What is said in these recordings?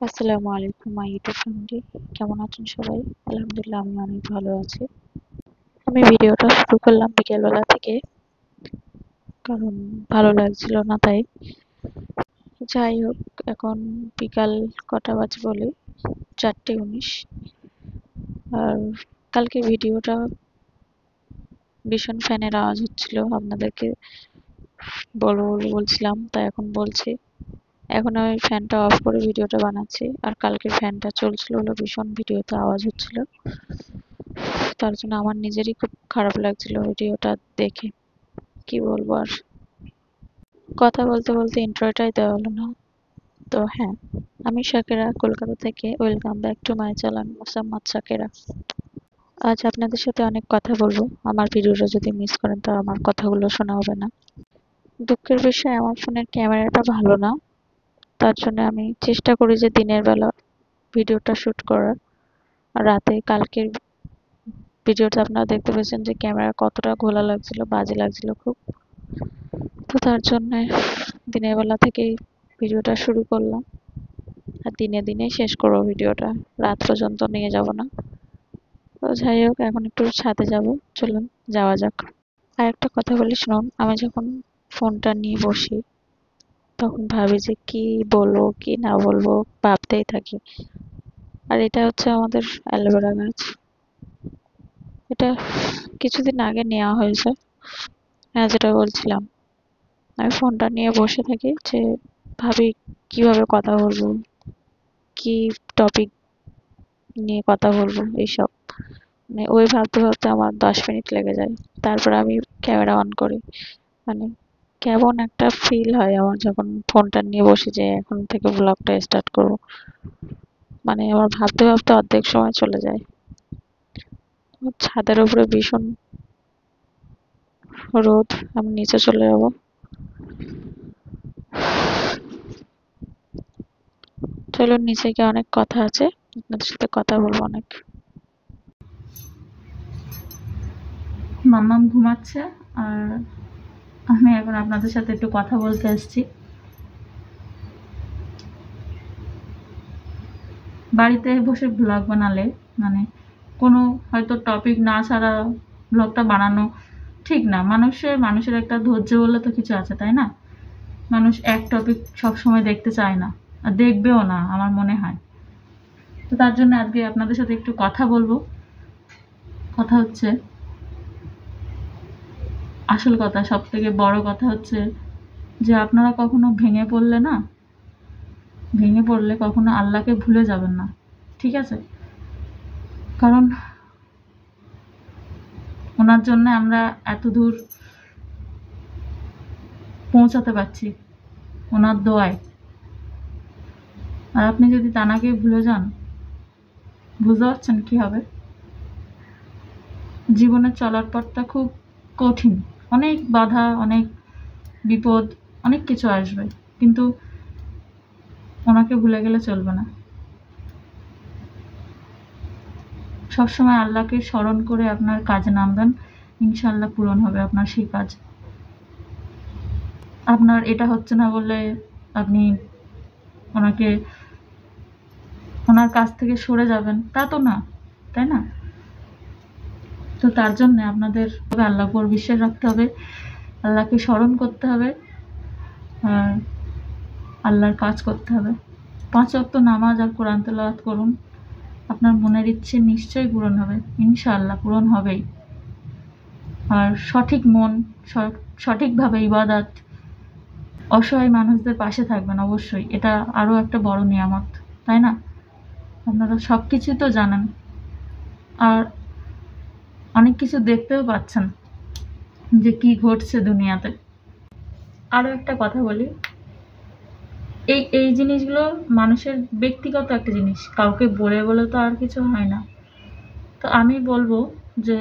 আসসালামু আলাইকুম my YouTube family, কেমন আছেন সবাই? আলহামদুলিল্লাহ আমি অনেক ভালো আছি। আমি ভিডিওটা শুরু করলাম বিকেলবেলা থেকে, কারণ ভালো লাগছিল না তাই। যাই হোক, এখন বিকাল কটা বাজে বলে 4:19। আর কালকে ভিডিওটা ভীষণ ফ্যানের আওয়াজ হচ্ছিল, আপনাদেরকে বলবো বলবো বলছিলাম, তাই এখন বলছি। এখন আমি ফ্যানটা অফ করে ভিডিওটা বানাচ্ছি, আর কালকে ফ্যানটা চলছিল হলো ভীষণ ভিডিওতে আওয়াজ হচ্ছিল, তার জন্য আমার নিজেরই খুব খারাপ লাগছিল ভিডিওটা দেখে। কি বলবো আর, কথা বলতে বলতে ইন্ট্রোটাই দেওয়া হলো না। তো হ্যাঁ, আমি শাকেরা, কলকাতা থেকে। Welcome back to my channel Mosammat Shakera. আজ আপনাদের সাথে অনেক কথা বলবো। আমার ভিডিওটা যদি মিস করেন তো আমার কথাগুলো শোনা হবে না। দুঃখের বিষয়, আমার ফোনের ক্যামেরাটা ভালো না, তার জন্য আমি চেষ্টা করি যে দিনের বেলা ভিডিওটা শুট করার। আর রাতে কালকের ভিডিওটা আপনারা দেখতে পেয়েছেন যে ক্যামেরা কতটা ঘোলা লাগছিল, বাজে লাগছিল খুব। তো তার জন্য দিনের বেলা থেকেই ভিডিওটা শুরু করলাম, আর দিনে দিনে শেষ করবো ভিডিওটা, রাত পর্যন্ত নিয়ে যাব না। তো যাই হোক, এখন একটু ছাদে যাব, চলুন যাওয়া যাক। আর একটা কথা বলি শুনুন, আমি যখন ফোনটা নিয়ে বসি তখন ভাবি যে কি বলবো কি না বলবো, ভাবতেই থাকি। আর এটা হচ্ছে আমাদের অ্যালোভেরা গাছ। এটা কিছুদিন আগে নেওয়া হয়েছে। হ্যাঁ, যেটা বলছিলাম, আমি ফোনটা নিয়ে বসে থাকি যে ভাবি কিভাবে কথা বলবো, কি টপিক নিয়ে কথা বলবো, এইসব। মানে ওই ভাবতে ভাবতে আমার 10 মিনিট লেগে যায়। তারপর আমি ক্যামেরা অন করি। মানে কেমন একটা ফিল হয় আমার যখন ফোনটা নিয়ে বসি যে এখন থেকে ব্লগটা স্টার্ট করবো। মানে আমার ভাবতে ভাবতে অর্ধেক সময় চলে যায়। ছাদের উপরে ভীষণ রোদ, আমি নিচে চলে যাবো। চলুন, নিচে গিয়ে অনেক কথা আছে, আপনাদের সাথে কথা বলবো অনেক। মাম্মাম ঘুমাচ্ছে, আর আমি এখন আপনাদের সাথে একটু কথা বলতে এসেছি। বাড়িতে বসে ব্লগ বানালে মানে কোনো হয়তো টপিক না ছাড়া ব্লগটা বানানো ঠিক না। মানুষের একটা ধৈর্য বলে তো কিছু আছে, তাই না? মানুষ এক টপিক সবসময় দেখতে চায় না, আর দেখবেও না আমার মনে হয়। তো তার জন্য আজকে আপনাদের সাথে একটু কথা বলবো। কথা হচ্ছে, আসল কথা, সব থেকে বড় কথা হচ্ছে যে আপনারা কখনো ভেঙে পড়লে কখনো আল্লাহকে ভুলে যাবেন না, ঠিক আছে? কারণ ওনার জন্য আমরা এত দূর পৌঁছাতে পারছি, ওনার দোয়ায়। আর আপনি যদি তানাকে ভুলে যান, বুঝতে পারছেন কি হবে? জীবনের চলার পথটা খুব কঠিন, অনেক বাধা, অনেক বিপদ, অনেক কিছু আসবে, কিন্তু ওনাকে ভুলে গেলে চলবে না। সবসময় আল্লাহকে স্মরণ করে আপনার কাজে নামবেন, ইনশাআল্লাহ পূরণ হবে আপনার সেই কাজ। আপনার এটা হচ্ছে না বলে আপনি ওনার কাছ থেকে সরে যাবেন, তা তো না, তাই না? তো তার জন্য আপনাদের আল্লাহর উপর বিশ্বাস রাখতে হবে, আল্লাহকে স্মরণ করতে হবে, আর আল্লাহর কাজ করতে হবে। 5 ওয়াক্ত নামাজ আর কোরআন তেলাওয়াত করুন, আপনার মনের ইচ্ছে নিশ্চয়ই পূরণ হবে, ইনশাআল্লাহ পূরণ হবেই। আর সঠিক মন, সঠিকভাবে ইবাদত, অসহায় মানুষদের পাশে থাকবেন অবশ্যই, এটা আরো একটা বড় নিয়ামত, তাই না? আপনারা সবকিছু তো জানেন, আর অনেক কিছু দেখতেও পাচ্ছেন যে কি ঘটছে দুনিয়াতে। আরো একটা কথা বলি, এই জিনিসগুলো মানুষের ব্যক্তিগত একটা জিনিস, কাউকে বলে বলে তো আর কিছু হয় না। তো আমি বলবো যে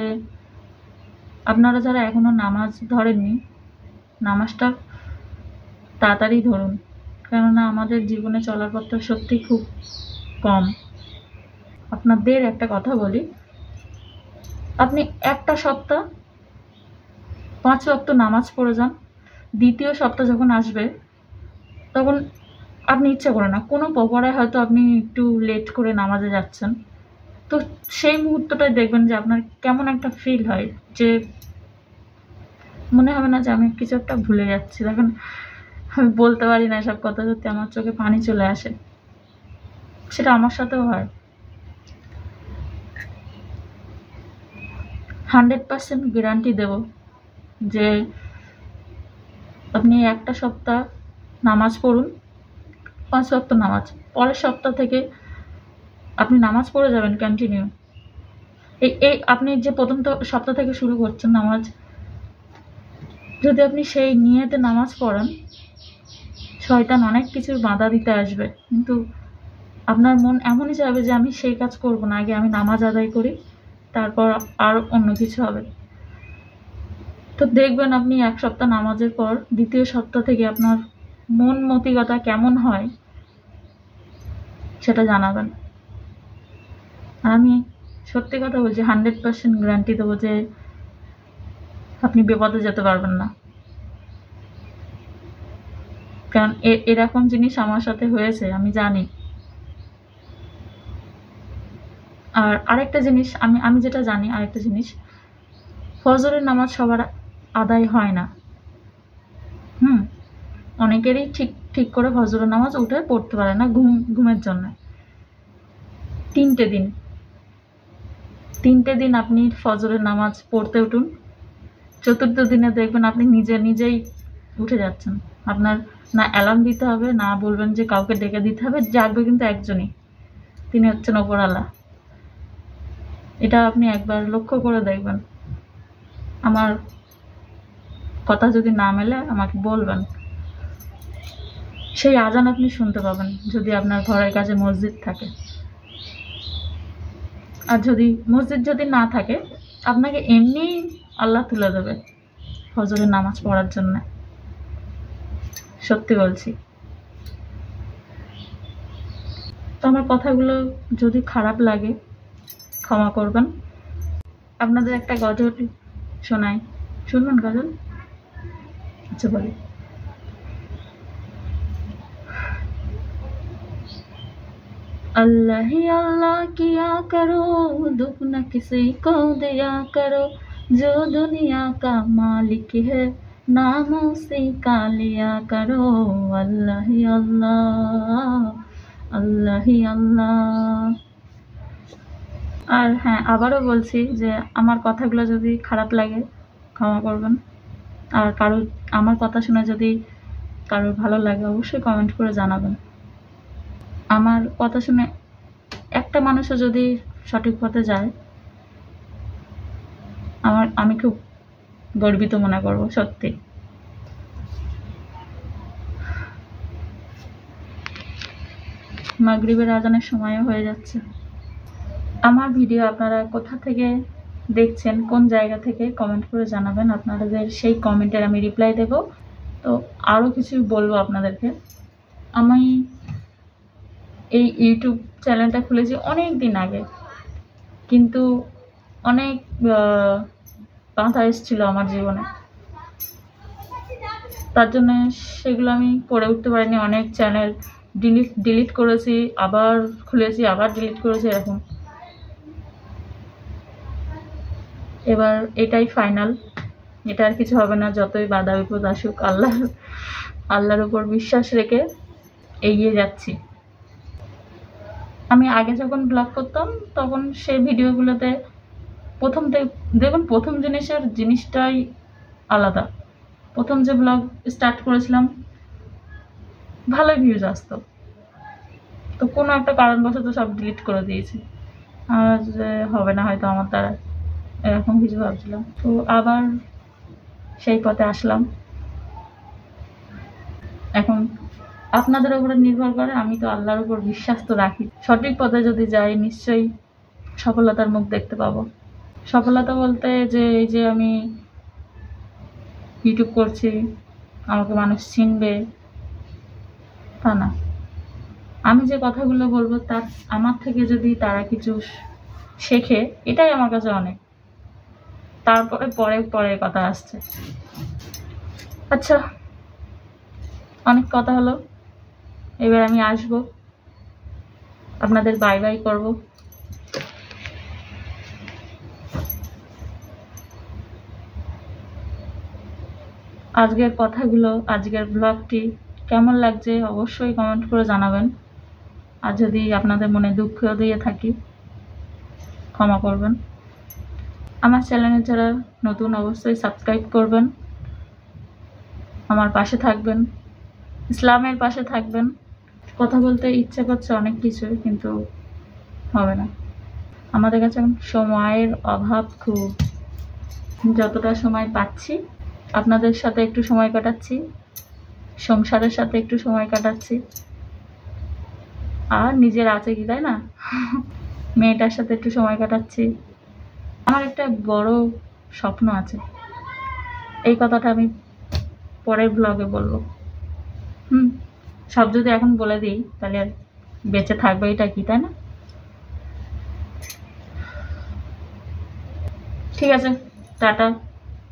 আপনারা যারা এখনো নামাজ ধরেননি, নামাজটা তাড়াতাড়ি ধরুন, কেননা আমাদের জীবনে চলার পথটা সত্যি খুব কম। আপনাদের একটা কথা বলি, আপনি একটা সপ্তাহ 5 ওয়াক্ত নামাজ পড়ে যান, দ্বিতীয় সপ্তাহ যখন আসবে তখন আপনি ইচ্ছা করে না, কোনো পকড়ায় হয়তো আপনি একটু লেট করে নামাজে যাচ্ছেন, তো সেই মুহূর্তটাই দেখবেন যে আপনার কেমন একটা ফিল হয়, যে মনে হবে না যে আমি কিছু একটা ভুলে যাচ্ছি। দেখেন আমি বলতে পারি না এসব কথা, সত্যি আমার চোখে পানি চলে আসে। সেটা আমার সাথেও হয়। 100% গ্যারান্টি দেব যে আপনি একটা সপ্তাহ নামাজ পড়ুন, 5 ওয়াক্ত নামাজ, পরের সপ্তাহ থেকে আপনি নামাজ পড়ে যাবেন কন্টিনিউ। এই আপনি যে প্রথম সপ্তাহ থেকে শুরু করছেন নামাজ, যদি আপনি সেই নিয়তে নামাজ পড়েন, শয়তান অনেক কিছুর বাধা দিতে আসবে, কিন্তু আপনার মন এমনই চাইবে যে আমি সেই কাজ করব না, আগে আমি নামাজ আদায় করি, তারপর আর অন্য কিছু হবে। তো দেখবেন আপনি এক সপ্তাহ নামাজের পর দ্বিতীয় সপ্তাহ থেকে আপনার মন মতিগতা কেমন হয় সেটা জানাবেন। আর আমি সত্যি কথা বলছি, 100% গ্যারান্টি দেবো যে আপনি বিপদে যেতে পারবেন না। কারণ এরকম জিনিস আমার সাথে হয়েছে, আমি জানি। আর আরেকটা জিনিস, আমি যেটা জানি, আরেকটা জিনিস, ফজরের নামাজ সবার আদায় হয় না। অনেকেরই ঠিক করে ফজরের নামাজ উঠে পড়তে পারে না ঘুমের জন্য। 3টে দিন আপনি ফজরের নামাজ পড়তে উঠুন, চতুর্থ দিনে দেখবেন আপনি নিজেই উঠে যাচ্ছেন। আপনার না অ্যালার্ম দিতে হবে, না বলবেন যে কাউকে ডেকে দিতে হবে, জাগবে কিন্তু একজনই, তিনি হচ্ছেন ওপরওয়ালা। এটা আপনি একবার লক্ষ্য করে দেখবেন। আমার কথা যদি না মেলে আমাকে বলবেন। সেই আজান আপনি শুনতে পাবেন যদি আপনার ঘরের কাছে মসজিদ থাকে। আর যদি মসজিদ না থাকে, আপনাকে এমনি আল্লাহ তুলে দেবে ফজরের নামাজ পড়ার জন্য, সত্যি বলছি। তো আমার কথাগুলো যদি খারাপ লাগে ক্ষমা করবেন। আপনাদের একটা গজল শোনাই, শুনবেন গজল? আচ্ছা বলি। अल्लाह ही अल्लाह किया करो, दुख न किसी को दिया करो, जो दुनिया का मालिक है नाम उसी का लिया करो। अल्लाह ही अल्लाह, अल्लाह ही अल्लाह। আর হ্যাঁ, আবারও বলছি যে আমার কথাগুলো যদি খারাপ লাগে ক্ষমা করবেন। আর আমার কথা শুনে যদি কারোর ভালো লাগে অবশ্যই কমেন্ট করে জানাবেন। আমার কথা শুনে একটা মানুষও যদি সঠিক পথে যায়, আমি খুব গর্বিত মনে করব, সত্যি। মাগরিবের আজানের সময়ও হয়ে যাচ্ছে। আমার ভিডিও আপনারা কোথা থেকে দেখছেন, কোন জায়গা থেকে কমেন্ট করে জানাবেন। আপনাদের সেই কমেন্টের আমি রিপ্লাই দেব। তো আরও কিছু বলবো আপনাদেরকে। আমি এই ইউটিউব চ্যানেলটা খুলেছি অনেক দিন আগে, কিন্তু অনেক বাধা এসেছিল আমার জীবনে, তার জন্য সেগুলো আমি করে উঠতে পারিনি। অনেক চ্যানেল ডিলিট করেছি, আবার খুলেছি, আবার ডিলিট করেছি, এরকম। এবার এটাই ফাইনাল, এটা আর কিছু হবে না। যতই বাধা বিপদ আসুক, আল্লাহর উপর বিশ্বাস রেখে এগিয়ে যাচ্ছি। আমি আগে যখন ব্লগ করতাম তখন সেই ভিডিওগুলোতে দেখুন, প্রথম জিনিসটাই আলাদা। প্রথম যে ব্লগ স্টার্ট করেছিলাম ভালোই ভিউজ আসতো, তো কোনো একটা কারণবশত সব ডিলিট করে দিয়েছি। আর যে হবে না হয়তো আমার দ্বারা, এরকম কিছু ভাবছিলাম। তো আবার সেই পথে আসলাম। এখন আপনাদের উপরে নির্ভর করে, আমি তো আল্লাহর উপর বিশ্বাস তো রাখি। সঠিক পথে যদি যাই নিশ্চয়ই সফলতার মুখ দেখতে পাবো। সফলতা বলতে যে এই যে আমি ইউটিউব করছি, আমাকে মানুষ চিনবে, তা না। আমি যে কথাগুলো বলবো তার আমার থেকে যদি তারা কিছু শেখে, এটাই আমার কাছে অনেক। তারপরে পরের কথা আসছে। আচ্ছা, অনেক কথা হলো, এবার আমি আসবো, আপনাদের বাই বাই করব। আজকের কথাগুলো, আজকের ব্লগটি কেমন লাগছে অবশ্যই কমেন্ট করে জানাবেন। আর যদি আপনাদের মনে দুঃখ দিয়ে থাকি ক্ষমা করবেন। আমার চ্যানেলে যারা নতুন অবশ্যই সাবস্ক্রাইব করবেন, আমার পাশে থাকবেন, ইসলামের পাশে থাকবেন। কথা বলতে ইচ্ছে করছে অনেক কিছু, কিন্তু হবে না। আমাদের কাছে এখন সময়ের অভাব খুব। যতটা সময় পাচ্ছি আপনাদের সাথে একটু সময় কাটাচ্ছি, সংসারের সাথে একটু সময় কাটাচ্ছি, আর নিজের আছে কি, তাই না? মেয়েটার সাথে একটু সময় কাটাচ্ছি। আমার একটা বড় স্বপ্ন আছে, এই কথাটা আমি পরের ব্লগে বলবো। সব যদি এখন বলে দিই তাহলে আর বেঁচে থাকবে এটা কি, তাই না? ঠিক আছে, টাটা।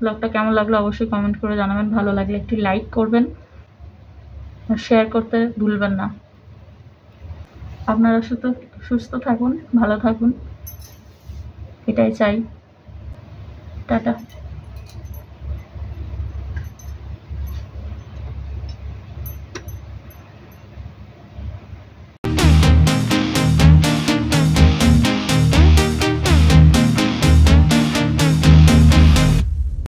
ব্লগটা কেমন লাগলো অবশ্যই কমেন্ট করে জানাবেন। ভালো লাগলে একটি লাইক করবেন আর শেয়ার করতে ভুলবেন না। আপনারা সুস্থ থাকুন, ভালো থাকুন, এটাই চাই।